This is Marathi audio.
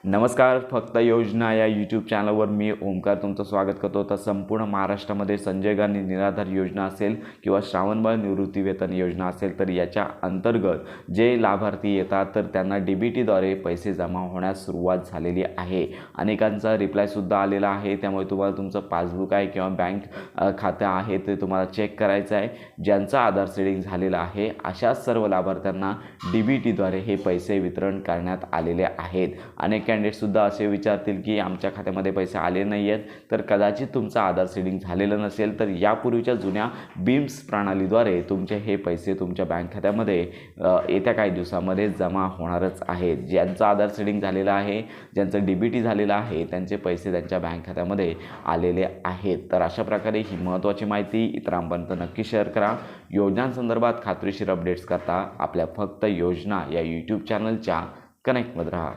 नमस्कार. फक्त योजना या यूट्यूब चॅनलवर मी ओमकार तुमचं स्वागत करतो. तर संपूर्ण महाराष्ट्रामध्ये संजय गांधी निराधार योजना असेल किंवा श्रावणबाळ निवृत्तीवेतन योजना असेल तर याच्या अंतर्गत जे लाभार्थी येतात तर त्यांना DBTद्वारे पैसे जमा होण्यास सुरुवात झालेली आहे. अनेकांचा रिप्लायसुद्धा आलेला आहे. त्यामुळे तुम्हाला तुमचं पासबुक आहे किंवा बँक खातं आहे ते तुम्हाला चेक करायचं आहे. ज्यांचं आधार सेडिंग झालेलं आहे अशा सर्व लाभार्थ्यांना DBTद्वारे हे पैसे वितरण करण्यात आलेले आहेत. अनेक कॅन्डिडेटसुद्धा असे विचारतील की आमच्या खात्यामध्ये पैसे आले नाही आहेत, तर कदाचित तुमचं आधार सीडिंग झालेलं नसेल तर यापूर्वीच्या जुन्या बीम्स प्रणालीद्वारे तुमचे हे पैसे तुमच्या बँक खात्यामध्ये येत्या काही दिवसामध्ये जमा होणारच आहेत. ज्यांचं आधार सीडिंग झालेलं आहे, ज्यांचं DBT झालेलं आहे त्यांचे पैसे त्यांच्या बँक खात्यामध्ये आलेले आहेत. तर अशा प्रकारे ही महत्त्वाची माहिती इतरांपर्यंत नक्की शेअर करा. योजनांसंदर्भात खात्रीशीर अपडेट्स करता आपल्या फक्त योजना या यूट्यूब चॅनलच्या कनेक्टमध्ये राहा.